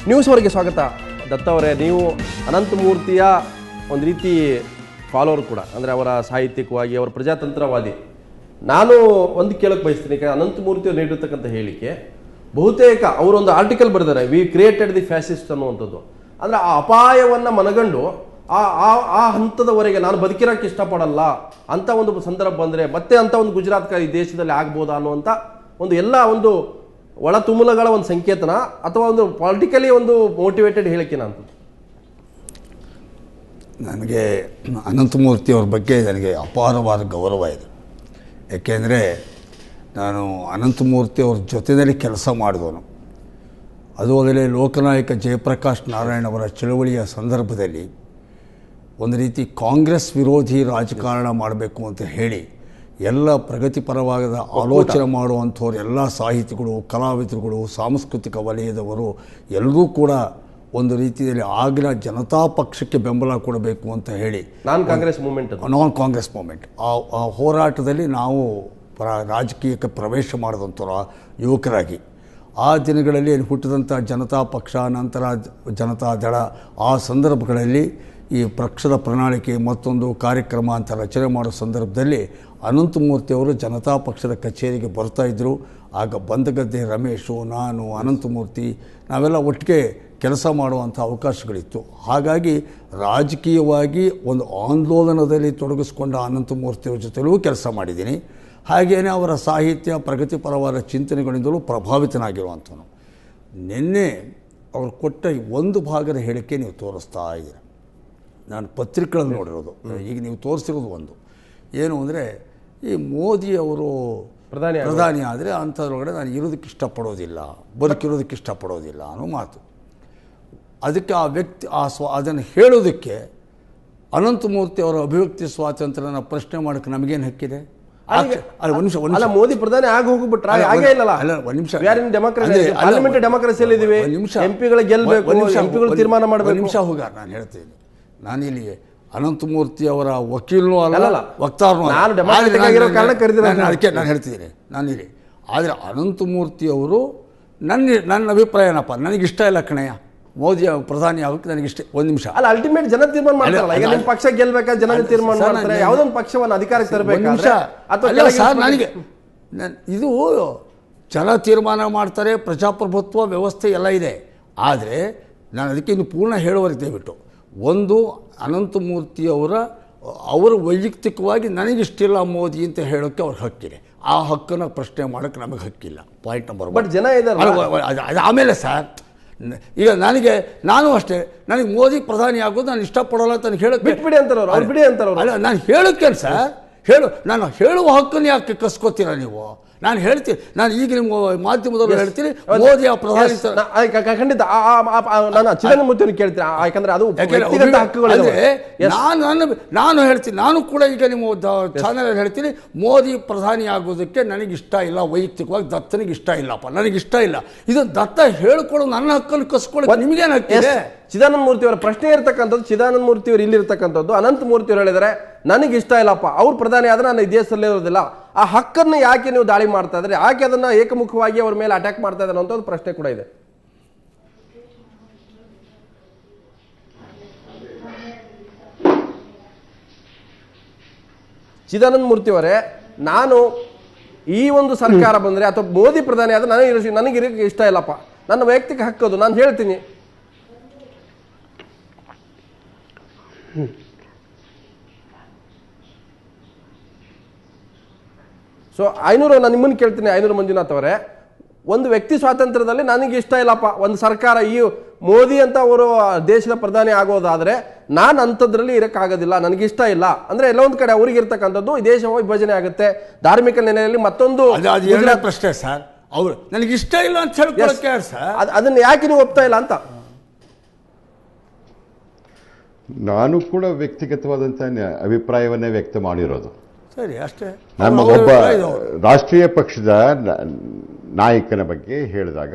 News ಅವರಿಗೆ ಸ್ವಾಗತ. ದತ್ತ ಅವರೇ, ನೀವು ಅನಂತಮೂರ್ತಿಯ ಒಂದು ರೀತಿ ಫಾಲೋವರ್ ಕೂಡ, ಅಂದರೆ ಅವರ ಸಾಹಿತ್ಯಿಕವಾಗಿ ಅವರ ಪ್ರಜಾತಂತ್ರವಾದಿ. ನಾನು ಒಂದು ಕೇಳಕ್ಕೆ ಬಯಸ್ತೀನಿ, ಅನಂತಮೂರ್ತಿ ಅವರು ನೀಡಿರ್ತಕ್ಕಂಥ ಹೇಳಿಕೆ ಬಹುತೇಕ ಅವರೊಂದು ಆರ್ಟಿಕಲ್ ಬರೆದಾರೆ, ವಿ ಕ್ರಿಯೇಟೆಡ್ ದಿ ಫ್ಯಾಸಿಸ್ಟ್ ಅನ್ನುವಂಥದ್ದು. ಅಂದರೆ ಆ ಅಪಾಯವನ್ನು ಮನಗಂಡು ಆ ಹಂತದವರೆಗೆ ನಾನು ಬದುಕಿರೋಕ್ಕೆ ಇಷ್ಟಪಡಲ್ಲ ಅಂತ ಒಂದು ಸಂದರ್ಭ ಬಂದರೆ ಮತ್ತೆ ಅಂತ ಒಂದು ಗುಜರಾತ್ ಈ ದೇಶದಲ್ಲಿ ಆಗ್ಬೋದಾ ಅನ್ನುವಂಥ ಒಂದು ಎಲ್ಲ ಒಂದು ಒಳ ತುಮುಲಗಳ ಒಂದು ಸಂಕೇತನ ಅಥವಾ ಒಂದು ಪೊಲಿಟಿಕಲಿ ಒಂದು ಮೋಟಿವೇಟೆಡ್ ಹೇಳಿಕೆನ ಅಂತ. ನನಗೆ ಅನಂತಮೂರ್ತಿಯವ್ರ ಬಗ್ಗೆ ನನಗೆ ಅಪಾರವಾದ ಗೌರವ ಇದೆ. ಏಕೆಂದರೆ ನಾನು ಅನಂತಮೂರ್ತಿಯವ್ರ ಜೊತೆಯಲ್ಲಿ ಕೆಲಸ ಮಾಡಿದವನು. ಅದು ಅಲ್ಲದೆ ಲೋಕನಾಯಕ ಜಯಪ್ರಕಾಶ್ ನಾರಾಯಣ್ ಅವರ ಚಳವಳಿಯ ಸಂದರ್ಭದಲ್ಲಿ ಒಂದು ರೀತಿ ಕಾಂಗ್ರೆಸ್ ವಿರೋಧಿ ರಾಜಕಾರಣ ಮಾಡಬೇಕು ಅಂತ ಹೇಳಿ ಎಲ್ಲ ಪ್ರಗತಿಪರವಾದ ಆಲೋಚನೆ ಮಾಡುವಂಥವ್ರು, ಎಲ್ಲ ಸಾಹಿತಿಗಳು, ಕಲಾವಿದರುಗಳು, ಸಾಂಸ್ಕೃತಿಕ ವಲಯದವರು ಎಲ್ಲರೂ ಕೂಡ ಒಂದು ರೀತಿಯಲ್ಲಿ ಆಗಿನ ಜನತಾ ಪಕ್ಷಕ್ಕೆ ಬೆಂಬಲ ಕೊಡಬೇಕು ಅಂತ ಹೇಳಿ ನಾನ್ ಕಾಂಗ್ರೆಸ್ ಮೂಮೆಂಟ್ ಆ ಹೋರಾಟದಲ್ಲಿ ನಾವು ರಾಜಕೀಯಕ್ಕೆ ಪ್ರವೇಶ ಮಾಡಿದಂಥವ್ರು ಯುವಕರಾಗಿ. ಆ ದಿನಗಳಲ್ಲಿ ಹುಟ್ಟಿದಂಥ ಜನತಾ ಪಕ್ಷ, ನಂತರ ಜನತಾದಳ, ಆ ಸಂದರ್ಭಗಳಲ್ಲಿ ಈ ಪಕ್ಷದ ಪ್ರಣಾಳಿಕೆ ಮತ್ತೊಂದು ಕಾರ್ಯಕ್ರಮ ಅಂತ ರಚನೆ ಮಾಡೋ ಸಂದರ್ಭದಲ್ಲಿ ಅನಂತಮೂರ್ತಿಯವರು ಜನತಾ ಪಕ್ಷದ ಕಚೇರಿಗೆ ಬರ್ತಾಯಿದ್ರು. ಆಗ ಬಂದಗದ್ದೆ ರಮೇಶು, ನಾನು, ಅನಂತಮೂರ್ತಿ ನಾವೆಲ್ಲ ಒಟ್ಟಿಗೆ ಕೆಲಸ ಮಾಡುವಂಥ ಅವಕಾಶಗಳಿತ್ತು. ಹಾಗಾಗಿ ರಾಜಕೀಯವಾಗಿ ಒಂದು ಆಂದೋಲನದಲ್ಲಿ ತೊಡಗಿಸ್ಕೊಂಡ ಅನಂತಮೂರ್ತಿಯವ್ರ ಜೊತೆಲೂ ಕೆಲಸ ಮಾಡಿದ್ದೀನಿ. ಹಾಗೆಯೇ ಅವರ ಸಾಹಿತ್ಯ, ಪ್ರಗತಿಪರವಾದ ಚಿಂತನೆಗಳಿಂದಲೂ ಪ್ರಭಾವಿತನಾಗಿರುವಂಥವನು. ನಿನ್ನೆ ಅವರು ಕೊಟ್ಟ ಒಂದು ಭಾಗದ ಹೇಳಿಕೆ ನೀವು ತೋರಿಸ್ತಾ ಇದ್ದೀರ. ನಾನು ಪತ್ರಿಕೆಗಳನ್ನು ನೋಡಿರೋದು, ಈಗ ನೀವು ತೋರಿಸಿರೋದು ಒಂದು ಏನು ಅಂದರೆ, ಈ ಮೋದಿಯವರು ಪ್ರಧಾನಿ ಆದರೆ ಅಂಥದ್ರೊಳಗಡೆ ನಾನು ಇರೋದಕ್ಕೆ ಇಷ್ಟಪಡೋದಿಲ್ಲ, ಬದುಕಿರೋದಕ್ಕೆ ಇಷ್ಟಪಡೋದಿಲ್ಲ ಅನ್ನೋ ಮಾತು. ಅದಕ್ಕೆ ಆ ವ್ಯಕ್ತಿ ಅದನ್ನು ಹೇಳೋದಕ್ಕೆ ಅನಂತಮೂರ್ತಿ ಅವರ ಅಭಿವ್ಯಕ್ತಿ ಸ್ವಾತಂತ್ರ್ಯನ ಪ್ರಶ್ನೆ ಮಾಡೋಕ್ಕೆ ನಮಗೇನು ಹಕ್ಕಿದೆ? ಮೋದಿ ಪ್ರಧಾನಿ ಆಗಿ ಹೋಗ್ಬಿಟ್ರೆ ಹಾಗೆ ಇಲ್ಲಲ್ಲ. ಒಂದು ನಿಮಿಷ, ಡೆಮೋಕ್ರಸಿಯಲ್ಲಿ ಇದೀವಿ, ಎಂಪಿಗಳ ಗೆಲ್ಲಬೇಕು, ಎಂಪಿಗಳು ತೀರ್ಮಾನ ಮಾಡಬೇಕು. ನಿಮಿಷ ಹೋಗ, ನಾನು ಹೇಳ್ತೀನಿ. ನಾನಿಲ್ಲಿ ಅನಂತಮೂರ್ತಿ ಅವರ ವಕೀಲನೂ ಅಲ್ಲ, ವಕ್ತಾರನೂ ಅದಕ್ಕೆ ನಾನು ಹೇಳ್ತಿದ್ದೀನಿ ನಾನಿಲ್ಲಿ. ಆದರೆ ಅನಂತಮೂರ್ತಿ ಅವರು ನನ್ನ ಅಭಿಪ್ರಾಯ ಏನಪ್ಪ, ನನಗಿಷ್ಟ ಇಲ್ಲ ಕಣಯ್ಯ ಮೋದಿ ಪ್ರಧಾನಿ ಆಗೋಕ್ಕೆ ನನಗಿಷ್ಟ. ಒಂದು ನಿಮಿಷ ಅಲ್ಲ, ಅಲ್ಟಿಮೇಟ್ ಜನ ತೀರ್ಮಾನ ಮಾಡ್ತಾರಲ್ಲ. ಈಗ ನಿಮ್ಮ ಪಕ್ಷ ಗೆಲ್ಬೇಕಾ, ಜನ ತೀರ್ಮಾನ ಮಾಡ್ತಾರೆ. ಯಾವುದೊಂದು ಪಕ್ಷವನ್ನು ಅಧಿಕಾರಕ್ಕೆ ತರಬೇಕಾದ್ರೆ ನನಗೆ ಇದು ಜನ ತೀರ್ಮಾನ ಮಾಡ್ತಾರೆ, ಪ್ರಜಾಪ್ರಭುತ್ವ ವ್ಯವಸ್ಥೆ ಎಲ್ಲ ಇದೆ. ಆದರೆ ನಾನು ಅದಕ್ಕೆ ಇನ್ನು ಪೂರ್ಣ ಹೇಳುವವರೆಗೆ ದಯವಿಟ್ಟು ಒಂದು, ಅವರು ವೈಯಕ್ತಿಕವಾಗಿ ನನಗಿಷ್ಟಿಲ್ಲ ಮೋದಿ ಅಂತ ಹೇಳೋಕ್ಕೆ ಅವ್ರ ಹಕ್ಕಿದೆ. ಆ ಹಕ್ಕನ್ನು ಪ್ರಶ್ನೆ ಮಾಡೋಕ್ಕೆ ನಮಗೆ ಹಕ್ಕಿಲ್ಲ. Point number 1. ಬಟ್ ಜನ ಇದ್ದಾರೆ. ಆಮೇಲೆ ಸರ್, ಈಗ ನಾನು ಅಷ್ಟೇ, ನನಗೆ ಮೋದಿ ಪ್ರಧಾನಿ ಆಗೋದು ನಾನು ಇಷ್ಟಪಡೋಲ್ಲ ಅಂತ ಹೇಳೋಕ್ಕೆ ಬಿಟ್ಬಿಡಿ ಅಂತಾರೆ ಅವ್ರು, ಬಿಡಿ ಅಂತಾರೆ. ಅಲ್ಲ, ನಾನು ಹೇಳೋಕ್ಕೇನು ಸರ್, ನಾನು ಹೇಳುವ ಹಕ್ಕನ್ನು ಯಾಕೆ ಕಸ್ಕೋತೀರ ನೀವು? ನಾನು ಹೇಳ್ತೀನಿ, ನಾನು ಈಗ ನಿಮ್ಮ ಮಾಧ್ಯಮದವರು ಹೇಳ್ತೀನಿ ಮೋದಿ ಪ್ರಧಾನಿ. ಖಂಡಿತ ನಾನು ಚಿದಂಬರಮೂರ್ತಿ ಕೇಳ್ತೀನಿ, ಯಾಕಂದ್ರೆ ಅದು ವ್ಯಕ್ತಿಗತ ಹಕ್ಕುಗಳು. ನಾನು ಹೇಳ್ತೀನಿ, ನಾನು ಕೂಡ ಈಗ ನಿಮ್ಮ ಚಾನಲ್ ಹೇಳ್ತೀನಿ, ಮೋದಿ ಪ್ರಧಾನಿ ಆಗೋದಕ್ಕೆ ನನಗಿಷ್ಟ ಇಲ್ಲ, ವೈಯಕ್ತಿಕವಾಗಿ ದತ್ತನಿಗೆ ಇಷ್ಟ ಇಲ್ಲಪ್ಪ, ನನಗಿಷ್ಟ ಇಲ್ಲ. ಇದು ದತ್ತ ಹೇಳ್ಕೊಳ್ಳೋ ನನ್ನ ಹಕ್ಕನ್ನು ಕಸ್ಕೊಳ್ಳೋ ನಿಮಗೇನು ಹಕ್ಕಿದೆ? ಚಿದಾನಂದ ಅವರ ಪ್ರಶ್ನೆ ಇರ್ತಕ್ಕಂಥದ್ದು, ಚಿದಾನಂದ ಮೂರ್ತಿ ಅವರು ಇಲ್ಲಿರ್ತಕ್ಕಂಥದ್ದು, ಅನಂತಮೂರ್ತಿ ಅವರು ಹೇಳಿದರೆ ನನಗೆ ಇಷ್ಟ ಇಲ್ಲಪ್ಪ, ಅವ್ರು ಪ್ರಧಾನಿ ಆದ್ರೆ ನಾನು ಈ ದೇಶದಲ್ಲೇ ಇರೋದಿಲ್ಲ. ಆ ಹಕ್ಕನ್ನು ಯಾಕೆ ನೀವು ದಾಳಿ ಮಾಡ್ತಾ ಇದ್ರೆ, ಯಾಕೆ ಅದನ್ನ ಏಕಮುಖವಾಗಿ ಅವ್ರ ಮೇಲೆ ಅಟ್ಯಾಕ್ ಮಾಡ್ತಾ ಇದ್ದಾರೆ ಅಂತ ಒಂದು ಪ್ರಶ್ನೆ ಕೂಡ ಇದೆ. ಚಿದಾನಂದ ಮೂರ್ತಿ ಅವರೇ, ನಾನು ಈ ಒಂದು ಸರ್ಕಾರ ಬಂದ್ರೆ ಅಥವಾ ಮೋದಿ ಪ್ರಧಾನಿ ಆದ್ರೆ ನನಗೆ ಇಷ್ಟ ಇಲ್ಲಪ್ಪ, ನನ್ನ ವೈಯಕ್ತಿಕ ಹಕ್ಕದು, ನಾನು ಹೇಳ್ತೀನಿ. ಸೊ ಐನೂರು, ನಾನು ನಿಮ್ಮನ್ನು ಕೇಳ್ತೀನಿ, ಐನೂರು ಮಂಜುನಾಥ್ ಅವರೇ, ಒಂದು ವ್ಯಕ್ತಿ ಸ್ವಾತಂತ್ರ್ಯದಲ್ಲಿ ನನಗೆ ಇಷ್ಟ ಇಲ್ಲಪ್ಪ, ಒಂದು ಸರ್ಕಾರ ಈ ಮೋದಿ ಅಂತ ಅವರು ದೇಶದ ಪ್ರಧಾನಿ ಆಗೋದಾದ್ರೆ ನಾನು ಅಂಥದ್ರಲ್ಲಿ ಇರೋಕ್ಕಾಗೋದಿಲ್ಲ, ನನಗಿಷ್ಟ ಇಲ್ಲ ಅಂದ್ರೆ ಎಲ್ಲ ಒಂದು ಕಡೆ ಅವ್ರಿಗೆ ಇರ್ತಕ್ಕಂಥದ್ದು ಈ ದೇಶ ವಿಭಜನೆ ಆಗುತ್ತೆ, ಧಾರ್ಮಿಕ ನೆಲೆಯಲ್ಲಿ ಮತ್ತೊಂದು ಪ್ರಶ್ನೆ ಸರ್. ಅವ್ರು ನನಗಿಷ್ಟ ಇಲ್ಲ ಅಂತ ಹೇಳ್ಕೊಳ್ಳೋಕೆ ಅದನ್ನ ಯಾಕೆ ನೀವು ಒಪ್ತಾ ಇಲ್ಲ ಅಂತ. ನಾನು ಕೂಡ ವ್ಯಕ್ತಿಗತವಾದಂಥ ಅಭಿಪ್ರಾಯವನ್ನೇ ವ್ಯಕ್ತ ಮಾಡಿರೋದು. ಸರಿ, ಅಷ್ಟೇ. ನಮ್ಮ ಒಬ್ಬ ರಾಷ್ಟ್ರೀಯ ಪಕ್ಷದ ನಾಯಕನ ಬಗ್ಗೆ ಹೇಳಿದಾಗ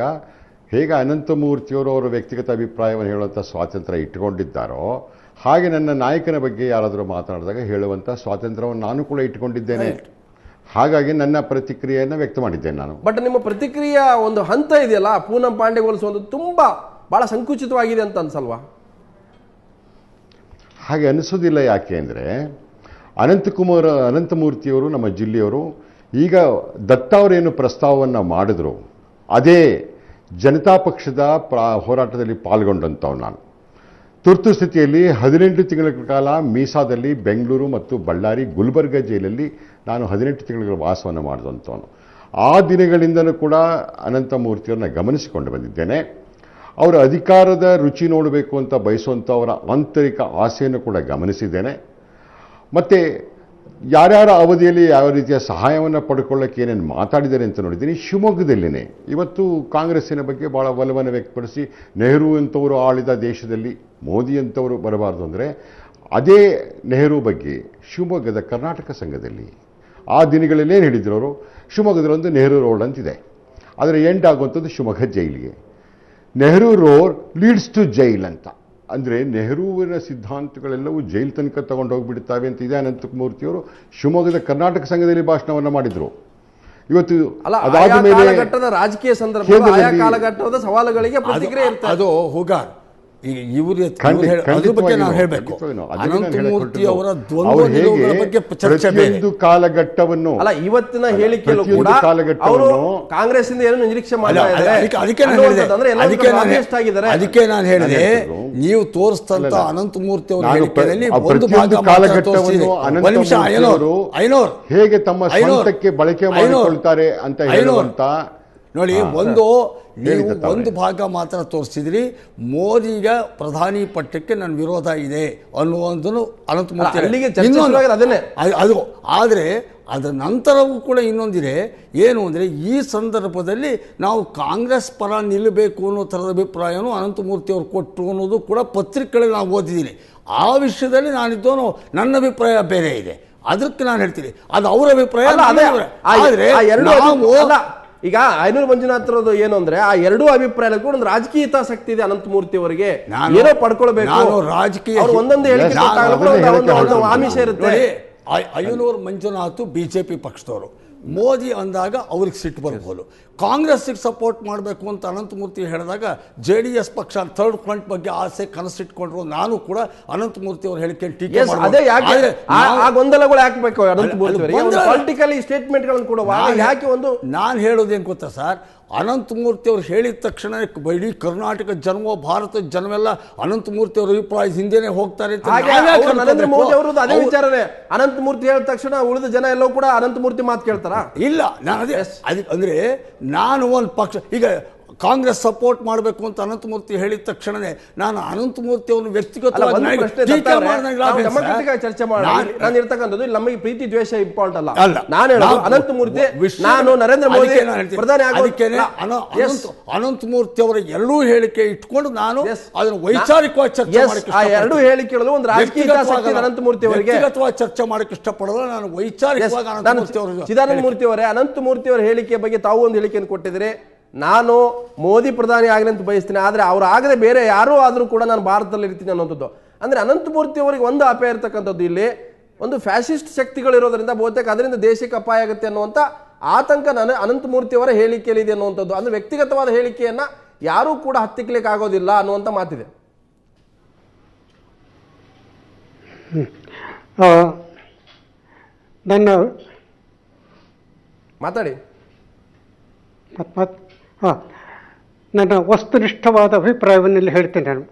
ಹೇಗೆ ಅನಂತಮೂರ್ತಿಯವರು ಅವರ ವ್ಯಕ್ತಿಗತ ಅಭಿಪ್ರಾಯವನ್ನು ಹೇಳುವಂಥ ಸ್ವಾತಂತ್ರ್ಯ ಇಟ್ಟುಕೊಂಡಿದ್ದಾರೋ, ಹಾಗೆ ನನ್ನ ನಾಯಕನ ಬಗ್ಗೆ ಯಾರಾದರೂ ಮಾತನಾಡಿದಾಗ ಹೇಳುವಂಥ ಸ್ವಾತಂತ್ರ್ಯವನ್ನು ನಾನು ಕೂಡ ಇಟ್ಟುಕೊಂಡಿದ್ದೇನೆ. ಹಾಗಾಗಿ ನನ್ನ ಪ್ರತಿಕ್ರಿಯೆಯನ್ನು ವ್ಯಕ್ತ ಮಾಡಿದ್ದೇನೆ ನಾನು. ಬಟ್ ನಿಮ್ಮ ಪ್ರತಿಕ್ರಿಯೆ ಒಂದು ಹಂತ ಇದೆಯಲ್ಲ, ಪೂನಂ ಪಾಂಡೆ ಹೋಲಿಸುವುದು ತುಂಬಾ ಭಾಳ ಸಂಕುಚಿತವಾಗಿದೆ ಅಂತ ಅನ್ಸಲ್ವಾ? ಹಾಗೆ ಅನಿಸೋದಿಲ್ಲ. ಯಾಕೆ ಅಂದರೆ ಅನಂತಮೂರ್ತಿಯವರು ನಮ್ಮ ಜಿಲ್ಲೆಯವರು ಈಗ ದತ್ತ ಅವರೇನು ಪ್ರಸ್ತಾವವನ್ನು ಮಾಡಿದ್ರು ಅದೇ ಜನತಾ ಪಕ್ಷದ ಹೋರಾಟದಲ್ಲಿ ಪಾಲ್ಗೊಂಡಂಥವು. ನಾನು ತುರ್ತು ಸ್ಥಿತಿಯಲ್ಲಿ 18 ತಿಂಗಳ ಕಾಲ ಮೀಸಾದಲ್ಲಿ ಬೆಂಗಳೂರು ಮತ್ತು ಬಳ್ಳಾರಿ ಗುಲ್ಬರ್ಗ ಜೈಲಲ್ಲಿ ನಾನು 18 ತಿಂಗಳ ವಾಸವನ್ನು ಮಾಡಿದಂಥವನು. ಆ ದಿನಗಳಿಂದಲೂ ಕೂಡ ಅನಂತಮೂರ್ತಿಯವ್ರನ್ನ ಗಮನಿಸಿಕೊಂಡು ಬಂದಿದ್ದೇನೆ. ಅವರ ಅಧಿಕಾರದ ರುಚಿ ನೋಡಬೇಕು ಅಂತ ಬಯಸುವಂಥ ಅವರ ಆಂತರಿಕ ಆಸೆಯನ್ನು ಕೂಡ ಗಮನಿಸಿದ್ದೇನೆ. ಮತ್ತು ಯಾರ್ಯಾರ ಅವಧಿಯಲ್ಲಿ ಯಾವ ರೀತಿಯ ಸಹಾಯವನ್ನು ಪಡ್ಕೊಳ್ಳೋಕ್ಕೆ ಏನೇನು ಮಾತಾಡಿದ್ದಾರೆ ಅಂತ ನೋಡಿದ್ದೀನಿ. ಶಿವಮೊಗ್ಗದಲ್ಲಿನೇ ಇವತ್ತು ಕಾಂಗ್ರೆಸ್ಸಿನ ಬಗ್ಗೆ ಭಾಳ ಒಲವನ್ನು ವ್ಯಕ್ತಪಡಿಸಿ ನೆಹರು ಅಂತವರು ಆಳಿದ ದೇಶದಲ್ಲಿ ಮೋದಿ ಅಂತವರು ಬರಬಾರ್ದು ಅಂದರೆ ಅದೇ ನೆಹರು ಬಗ್ಗೆ ಶಿವಮೊಗ್ಗದ ಕರ್ನಾಟಕ ಸಂಘದಲ್ಲಿ ಆ ದಿನಗಳಲ್ಲಿ ಏನು ಹೇಳಿದ್ರು ಅವರು, ಶಿವಮೊಗ್ಗದಲ್ಲಿ ಒಂದು ನೆಹರು ರೋಡ್ ಅಂತಿದೆ, ಆದರೆ ಎಂಡ್ ಆಗುವಂಥದ್ದು ಶಿವಮೊಗ್ಗ ಜೈಲಿಗೆ. Nehru road leads to jail ಅಂತ ಅಂದರೆ ನೆಹರುವಿನ ಸಿದ್ಧಾಂತಗಳೆಲ್ಲವೂ ಜೈಲ್ ತನಕ ತಗೊಂಡು ಹೋಗ್ಬಿಡ್ತಾವೆ ಅಂತ ಇದೆ. ಅನಂತಮೂರ್ತಿಯವರು ಶಿವಮೊಗ್ಗದ ಕರ್ನಾಟಕ ಸಂಘದಲ್ಲಿ ಭಾಷಣವನ್ನು ಮಾಡಿದ್ರು. ಇವತ್ತು ಅದಾದ ಮೇಲೆ ರಾಜಕೀಯ ಸಂದರ್ಭ ಆಯಾ ಕಾಲಘಟ್ಟದ ಸವಾಲುಗಳಿಗೆ ಪ್ರತಿಕ್ರಿಯೆ ಇರ್ತದೆ. ಅದು ಹೋಗಾರ್ ಈಗ ಇವ್ರ ಅದ್ರ ಬಗ್ಗೆ ನಾವು ಹೇಳಬೇಕು. ಅನಂತಮೂರ್ತಿ ಅವರ ದ್ವಂದ್ವ ನಿಲುವುಗಳ ಬಗ್ಗೆ ಚರ್ಚೆ ಬೇರೆ. ಕಾಲಘಟ್ಟವನ್ನು ಅಲ್ಲ, ಇವತ್ತಿನ ಹೇಳಿಕೆಯಲ್ಲೂ ಕೂಡ ಅವರು ಕಾಂಗ್ರೆಸ್ ಇಂದ ಏನು ನಿರೀಕ್ಷೆ ಮಾಡಿದ್ದಾರೆ. ಅದಕ್ಕೆ ನಾನು ಹೇಳಿದೆ, ನೀವು ತೋರಿಸ್ತಂತ ಅನಂತಮೂರ್ತಿ ಅವರ ಹೇಳಿಕೆಯಲ್ಲಿ ಒಂದು ಭಾಗ ಕಾಲಘಟ್ಟವನ್ನು ಒಂದು ನಿಮಿಷ ಐನೋರ್ ಹೇಗೆ ತಮ್ಮ ಸ್ವಂತಕ್ಕೆ ಬಳಕೆ ಮಾಡಿಕೊಳ್ತಾರೆ ಅಂತ ಹೇಳುವಂತ ನೋಡಿ. ನೀವು ಒಂದು ಭಾಗ ಮಾತ್ರ ತೋರಿಸಿದ್ರಿ. ಮೋದಿಗ ಪ್ರಧಾನಿ ಪಟ್ಟಕ್ಕೆ ನನ್ನ ವಿರೋಧ ಇದೆ ಅನ್ನುವಂಥದ್ದು ಅನಂತಮೂರ್ತಿ ಅದು. ಆದರೆ ಅದರ ನಂತರವೂ ಕೂಡ ಇನ್ನೊಂದಿದೆ, ಏನು ಅಂದರೆ ಈ ಸಂದರ್ಭದಲ್ಲಿ ನಾವು ಕಾಂಗ್ರೆಸ್ ಪರ ನಿಲ್ಲಬೇಕು ಅನ್ನೋ ಥರದ ಅಭಿಪ್ರಾಯನೂ ಅನಂತಮೂರ್ತಿ ಅವರು ಕೊಟ್ಟರು ಅನ್ನೋದು ಕೂಡ ಪತ್ರಿಕೆಗಳಲ್ಲಿ ನಾವು ಓದಿದ್ದೀನಿ. ಆ ವಿಷಯದಲ್ಲಿ ನಾನಿದ್ದವನು ನನ್ನ ಅಭಿಪ್ರಾಯ ಬೇರೆ ಇದೆ, ಅದಕ್ಕೆ ನಾನು ಹೇಳ್ತೀನಿ ಅದು ಅವರ ಅಭಿಪ್ರಾಯ. ಈಗ ಐನೂರು ಮಂಜುನಾಥ್ರದ್ದು ಏನು ಅಂದ್ರೆ ಆ ಎರಡೂ ಅಭಿಪ್ರಾಯ ಕೂಡ ಒಂದು ರಾಜಕೀಯ ಹಿತಾಸಕ್ತಿ ಇದೆ ಅನಂತಮೂರ್ತಿ ಅವರಿಗೆ, ಏನೋ ಪಡ್ಕೊಳ್ಬೇಕು. ರಾಜಕೀಯ ಒಂದೊಂದು ಹೇಳಿಕೆ ಆಮಿಷ ಇರುತ್ತೆ. ಐನೂರು ಮಂಜುನಾಥ್ ಬಿಜೆಪಿ ಪಕ್ಷದವರು, ಮೋದಿ ಅಂದಾಗ ಅವ್ರಿಗೆ ಸಿಟ್ಟು ಬರ್ಬೋದು. ಕಾಂಗ್ರೆಸ್ಸಿಗೆ ಸಪೋರ್ಟ್ ಮಾಡಬೇಕು ಅಂತ ಅನಂತಮೂರ್ತಿ ಹೇಳಿದಾಗ JDS ಪಕ್ಷ ಥರ್ಡ್ ಫ್ರಂಟ್ ಬಗ್ಗೆ ಆಸೆ ಕನಸಿಟ್ಕೊಂಡ್ರು. ನಾನು ಕೂಡ ಅನಂತಮೂರ್ತಿ ಅವರು ಹೇಳಿಕೆ ಟೀಕೆ ಗೊಂದಲಗಳು ಹಾಕಬೇಕು ಪೊಲಿಟಿಕಲಿ ಸ್ಟೇಟ್ಮೆಂಟ್ಗಳನ್ನು ಕೂಡ ಯಾಕೆ ಒಂದು. ನಾನು ಹೇಳೋದೇನು ಗೊತ್ತಾ ಸರ್, ಅನಂತಮೂರ್ತಿ ಅವರು ಹೇಳಿದ ತಕ್ಷಣ ಇಡೀ ಕರ್ನಾಟಕ ಜನವೋ ಭಾರತದ ಜನವೆಲ್ಲ ಅನಂತಮೂರ್ತಿ ಅವರ ಅಭಿಪ್ರಾಯ ಹಿಂದೆನೆ ಹೋಗ್ತಾರೆ. ನರೇಂದ್ರ ಮೋದಿ ಅವರದ್ದು ಅದೇ ವಿಚಾರನೆ. ಅನಂತಮೂರ್ತಿ ಹೇಳಿದ ತಕ್ಷಣ ಉಳಿದ ಜನ ಎಲ್ಲವೂ ಕೂಡ ಅನಂತಮೂರ್ತಿ ಮಾತು ಕೇಳ್ತಾರ? ಇಲ್ಲ, ನಾನು ಅದೇ ಅಂದ್ರೆ ನಾನು ಒಂದು ಪಕ್ಷ ಈಗ ಕಾಂಗ್ರೆಸ್ ಸಪೋರ್ಟ್ ಮಾಡಬೇಕು ಅಂತ ಅನಂತಮೂರ್ತಿ ಹೇಳಿದ ತಕ್ಷಣನೇ ನಾನು ಅನಂತಮೂರ್ತಿ ಅವನು ವ್ಯಕ್ತಿಗತವಾಗಿ ಚರ್ಚೆ ನಾನು ಇರ್ತಕ್ಕಂಥದ್ದು ನಮಗೆ ಪ್ರೀತಿ ದ್ವೇಷ ಇಂಪಾರ್ಟೆಂಟ್ ಅಲ್ಲ. ನಾನು ಹೇಳೋದು ಅನಂತಮೂರ್ತಿ, ನಾನು ನರೇಂದ್ರ ಮೋದಿ ಪ್ರಧಾನಿ ಅನಂತಮೂರ್ತಿ ಅವರ ಎರಡೂ ಹೇಳಿಕೆ ಇಟ್ಕೊಂಡು ನಾನು ಅದನ್ನು ವೈಚಾರಿಕವಾಗಿ ಚರ್ಚೆ ಮಾಡಕ್ಕೆ ಎರಡೂ ಹೇಳಿಕೆಗಳು ಒಂದು ರಾಜಕೀಯ ಹಿತಾಸಕ್ತಿ ಅನಂತಮೂರ್ತಿ ಅವರಿಗೆ ವ್ಯಕ್ತಿಗತವಾಗಿ ಚರ್ಚೆ ಮಾಡಕ್ಕೆ ಇಷ್ಟಪಡೋಲ್ಲ. ನಾನು ವೈಚಾರಿಕವಾಗಿ ಅನಂತಮೂರ್ತಿ ಅವರು ಚಿದಾನಂದ ಮೂರ್ತಿ ಅವರೇ, ಅನಂತಮೂರ್ತಿ ಅವರ ಹೇಳಿಕೆಯ ಬಗ್ಗೆ ತಾವು ಒಂದು ಹೇಳಿಕೆಯನ್ನು ಕೊಟ್ಟಿದ್ರೆ, ನಾನು ಮೋದಿ ಪ್ರಧಾನಿ ಆಗಲಿ ಅಂತ ಬಯಸ್ತೀನಿ, ಆದರೆ ಅವ್ರು ಆಗದೆ ಬೇರೆ ಯಾರೂ ಆದರೂ ಕೂಡ ನಾನು ಭಾರತದಲ್ಲಿ ಇರ್ತೀನಿ ಅನ್ನೋಂಥದ್ದು. ಅಂದರೆ ಅನಂತಮೂರ್ತಿ ಅವರಿಗೆ ಒಂದು ಅಪಾಯ ಇರ್ತಕ್ಕಂಥದ್ದು, ಇಲ್ಲಿ ಒಂದು ಫ್ಯಾಸಿಸ್ಟ್ ಶಕ್ತಿಗಳಿರೋದ್ರಿಂದ ಬಹುತೇಕ ಅದರಿಂದ ದೇಶಕ್ಕೆ ಅಪಾಯ ಆಗುತ್ತೆ ಅನ್ನುವಂಥ ಆತಂಕ ಅನಂತಮೂರ್ತಿ ಅವರ ಹೇಳಿಕೆಯಲ್ಲಿ ಇದೆ ಅನ್ನುವಂಥದ್ದು. ಅಂದರೆ ವ್ಯಕ್ತಿಗತವಾದ ಹೇಳಿಕೆಯನ್ನು ಯಾರೂ ಕೂಡ ಹತ್ತಿಕ್ಲಿಕ್ಕೆ ಆಗೋದಿಲ್ಲ ಅನ್ನುವಂಥ ಮಾತಿದೆ. ನನ್ನ ಮಾತಾಡಿ. ನನ್ನ ವಸ್ತುನಿಷ್ಠವಾದ ಅಭಿಪ್ರಾಯವನ್ನು ಇಲ್ಲಿ ಹೇಳ್ತೇನೆ. ನಾನು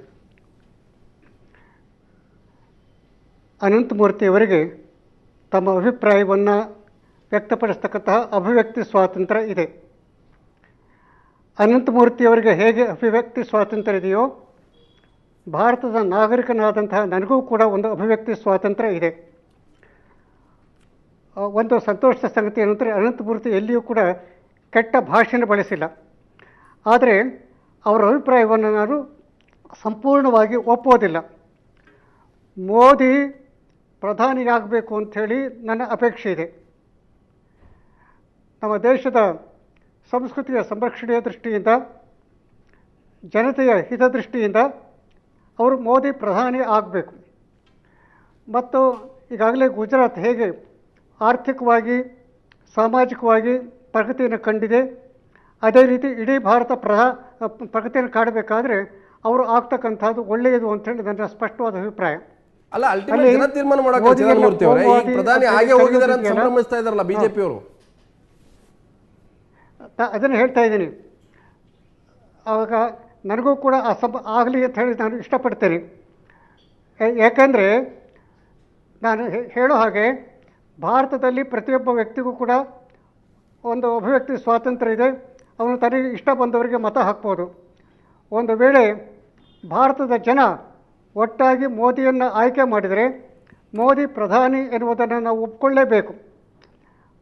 ಅನಂತಮೂರ್ತಿಯವರಿಗೆ ತಮ್ಮ ಅಭಿಪ್ರಾಯವನ್ನು ವ್ಯಕ್ತಪಡಿಸ್ತಕ್ಕಂತಹ ಅಭಿವ್ಯಕ್ತಿ ಸ್ವಾತಂತ್ರ್ಯ ಇದೆ. ಅನಂತಮೂರ್ತಿಯವರಿಗೆ ಹೇಗೆ ಅಭಿವ್ಯಕ್ತಿ ಸ್ವಾತಂತ್ರ್ಯ ಇದೆಯೋ, ಭಾರತದ ನಾಗರಿಕನಾದಂತಹ ನನಗೂ ಕೂಡ ಒಂದು ಅಭಿವ್ಯಕ್ತಿ ಸ್ವಾತಂತ್ರ್ಯ ಇದೆ. ಒಂದು ಸಂತೋಷದ ಸಂಗತಿ ಏನಂದರೆ, ಅನಂತಮೂರ್ತಿ ಎಲ್ಲಿಯೂ ಕೂಡ ಕೆಟ್ಟ ಭಾಷೆನ ಬಳಸಿಲ್ಲ. ಆದರೆ ಅವರ ಅಭಿಪ್ರಾಯವನ್ನು ನಾನು ಸಂಪೂರ್ಣವಾಗಿ ಒಪ್ಪೋದಿಲ್ಲ. ಮೋದಿ ಪ್ರಧಾನಿಯಾಗಬೇಕು ಅಂಥೇಳಿ ನನ್ನ ಅಪೇಕ್ಷೆ ಇದೆ. ನಮ್ಮ ದೇಶದ ಸಂಸ್ಕೃತಿಯ ಸಂರಕ್ಷಣೆಯ ದೃಷ್ಟಿಯಿಂದ, ಜನತೆಯ ಹಿತದೃಷ್ಟಿಯಿಂದ ಅವರು ಮೋದಿ ಪ್ರಧಾನಿ ಆಗಬೇಕು. ಮತ್ತು ಈಗಾಗಲೇ ಗುಜರಾತ್ ಹೇಗೆ ಆರ್ಥಿಕವಾಗಿ ಸಾಮಾಜಿಕವಾಗಿ ಪ್ರಗತಿಯನ್ನು ಕಂಡಿದೆ, ಅದೇ ರೀತಿ ಇಡೀ ಭಾರತ ಪ್ರಗತಿಯನ್ನು ಕಾಣಬೇಕಾದರೆ ಅವರು ಆಗ್ತಕ್ಕಂಥದ್ದು ಒಳ್ಳೆಯದು ಅಂತೇಳಿ ನನ್ನ ಸ್ಪಷ್ಟವಾದ ಅಭಿಪ್ರಾಯ. ಅಲ್ಲ, ಅಲ್ಟಿಮೇಟ್ ಜನ ತೀರ್ಮಾನ ಮಾಡೋಕೆ ಜಗನ್ಮೂರ್ತಿ ಅವರೇ, ಈ ಪ್ರಧಾನಿ ಹಾಗೆ ಹೋಗಿದ್ದಾರೆ ಅಂತ ಸಂಭ್ರಮಿಸ್ತಾ ಇದಾರಲ್ಲ ಬಿಜೆಪಿ ಅವರು. ಅದನ್ನು ಹೇಳ್ತಾ ಇದ್ದೀನಿ. ಆವಾಗ ನನಗೂ ಕೂಡ ಆಗಲಿ ಅಂತ ಹೇಳಿ ನಾನು ಇಷ್ಟಪಡ್ತೇನೆ. ಯಾಕಂದರೆ ನಾನು ಹೇಳೋ ಹಾಗೆ ಭಾರತದಲ್ಲಿ ಪ್ರತಿಯೊಬ್ಬ ವ್ಯಕ್ತಿಗೂ ಕೂಡ ಒಂದು ಅಭಿವ್ಯಕ್ತಿ ಸ್ವಾತಂತ್ರ್ಯ ಇದೆ. ಅವನು ತನಗೆ ಇಷ್ಟ ಬಂದವರಿಗೆ ಮತ ಹಾಕ್ಬೋದು. ಒಂದು ವೇಳೆ ಭಾರತದ ಜನ ಒಟ್ಟಾಗಿ ಮೋದಿಯನ್ನು ಆಯ್ಕೆ ಮಾಡಿದರೆ ಮೋದಿ ಪ್ರಧಾನಿ ಎನ್ನುವುದನ್ನು ನಾವು ಒಪ್ಕೊಳ್ಳೇಬೇಕು.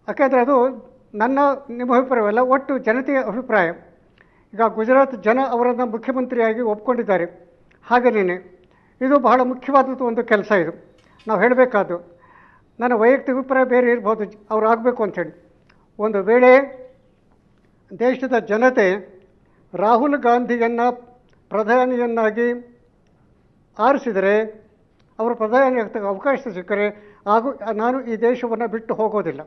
ಯಾಕೆಂದರೆ ಅದು ನಿಮ್ಮ ಅಭಿಪ್ರಾಯವಲ್ಲ, ಒಟ್ಟು ಜನತೆಯ ಅಭಿಪ್ರಾಯ. ಈಗ ಗುಜರಾತ್ ಜನ ಅವರನ್ನು ಮುಖ್ಯಮಂತ್ರಿಯಾಗಿ ಒಪ್ಕೊಂಡಿದ್ದಾರೆ. ಹಾಗೆಯೇ ಇದು ಬಹಳ ಮುಖ್ಯವಾದದ್ದು ಒಂದು ಕೆಲಸ. ಇದು ನಾವು ಹೇಳಬೇಕಾದ್ದು. ನನ್ನ ವೈಯಕ್ತಿಕ ಅಭಿಪ್ರಾಯ ಬೇರೆ ಇರ್ಬೋದು, ಅವ್ರು ಆಗಬೇಕು ಅಂಥೇಳಿ. ಒಂದು ವೇಳೆ ದೇಶದ ಜನತೆ ರಾಹುಲ್ ಗಾಂಧಿಯನ್ನು ಪ್ರಧಾನಿಯನ್ನಾಗಿ ಆರಿಸಿದರೆ, ಅವರು ಪ್ರಧಾನಿ ಆಗ್ತಕ್ಕ ಅವಕಾಶ ಸಿಕ್ಕರೆ ನಾನು ಈ ದೇಶವನ್ನು ಬಿಟ್ಟು ಹೋಗೋದಿಲ್ಲ.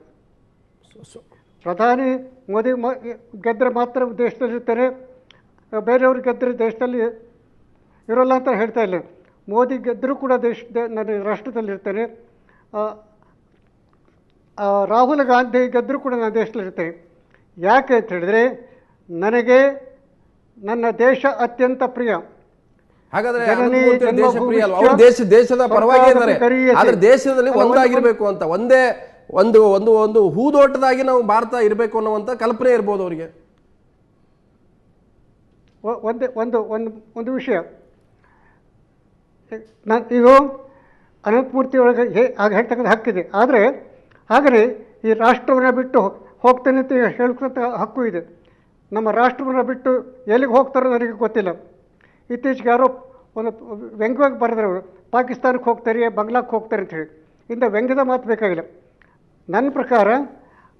ಪ್ರಧಾನಿ ಮೋದಿ ಗೆದ್ದರೆ ಮಾತ್ರ ದೇಶದಲ್ಲಿರ್ತಾರೆ, ಬೇರೆಯವ್ರು ಗೆದ್ದರೆ ದೇಶದಲ್ಲಿ ಇರೋಲ್ಲ ಅಂತ ಹೇಳ್ತಾ ಇಲ್ಲ. ಮೋದಿ ಗೆದ್ದರೂ ಕೂಡ ನನ್ನ ರಾಷ್ಟ್ರದಲ್ಲಿರ್ತೇನೆ. ರಾಹುಲ್ ಗಾಂಧಿ ಗೆದ್ದರೂ ಕೂಡ ನಾನು ದೇಶದಲ್ಲಿರ್ತೇನೆ. ಯಾಕೆ ಅಂತ ಹೇಳಿದರೆ ನನಗೆ ನನ್ನ ದೇಶ ಅತ್ಯಂತ ಪ್ರಿಯ. ಹಾಗಾದ್ರೆ ದೇಶದ ಪರವಾಗಿ ಇದ್ದಾರೆ, ಆದ್ರೆ ದೇಶದಲ್ಲಿ ಒಂದಾಗಿರ್ಬೇಕು ಅಂತ ಒಂದೇ ಒಂದು ಒಂದು ಒಂದು ಹೂದೋಟದಾಗಿ ನಾವು ಭಾರತ ಇರಬೇಕು ಅನ್ನುವಂಥ ಕಲ್ಪನೆ ಇರ್ಬೋದು ಅವರಿಗೆ. ಒಂದು ವಿಷಯ ಇದು ಅನಂತಮೂರ್ತಿ ಒಳಗೆ ಹೇಳ್ತಕ್ಕಂಥ ಹಕ್ಕಿದೆ. ಆದರೆ ಹಾಗೆಯೇ ಈ ರಾಷ್ಟ್ರವನ್ನು ಬಿಟ್ಟು ಹೋಗ್ತೇನೆ ಅಂತ ಹೇಳ್ಕೊಂತ ಹಕ್ಕು ಇದೆ. ನಮ್ಮ ರಾಷ್ಟ್ರವನ್ನು ಬಿಟ್ಟು ಎಲ್ಲಿಗೆ ಹೋಗ್ತಾರೋ ನನಗೆ ಗೊತ್ತಿಲ್ಲ. ಇತ್ತೀಚೆಗೆ ಯಾರೋ ಒಂದು ವ್ಯಂಗ್ಯವಾಗಿ ಬರೆದವರು ಪಾಕಿಸ್ತಾನಕ್ಕೆ ಹೋಗ್ತಾರೆ, ಬಾಂಗ್ಲಾಕ್ಕೆ ಹೋಗ್ತಾರೆ ಅಂಥೇಳಿ. ಇಂಥ ವ್ಯಂಗ್ಯದ ಮಾತು ಬೇಕಾಗಿಲ್ಲ. ನನ್ನ ಪ್ರಕಾರ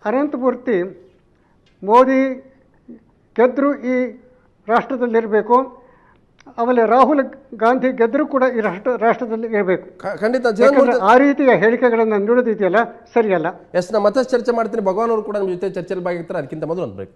ಅನಂತಮೂರ್ತಿ ಮೋದಿ ಗೆದ್ದರೂ ಈ ರಾಷ್ಟ್ರದಲ್ಲಿರಬೇಕು, ಆಮೇಲೆ ರಾಹುಲ್ ಗಾಂಧಿ ಗೆದ್ದರೂ ಕೂಡ ಈ ರಾಷ್ಟ್ರದಲ್ಲಿ ಇರಬೇಕು. ಖಂಡಿತ ಆ ರೀತಿಯ ಹೇಳಿಕೆಗಳನ್ನು ನೀಡೋದಿದೆಯಲ್ಲ ಸರಿಯಲ್ಲ. ಎಸ್, ನಾನು ಮತ್ತೆ ಚರ್ಚೆ ಮಾಡ್ತೀನಿ. ಭಗವಾನ್ ಅವರು ಕೂಡ ನಮ್ಮ ಜೊತೆ ಚರ್ಚೆಯಲ್ಲಿ ಭಾಗಿರ್ತಾರೆ. ಅದಕ್ಕಿಂತ ಮೊದಲು ಅನ್ಬೇಕು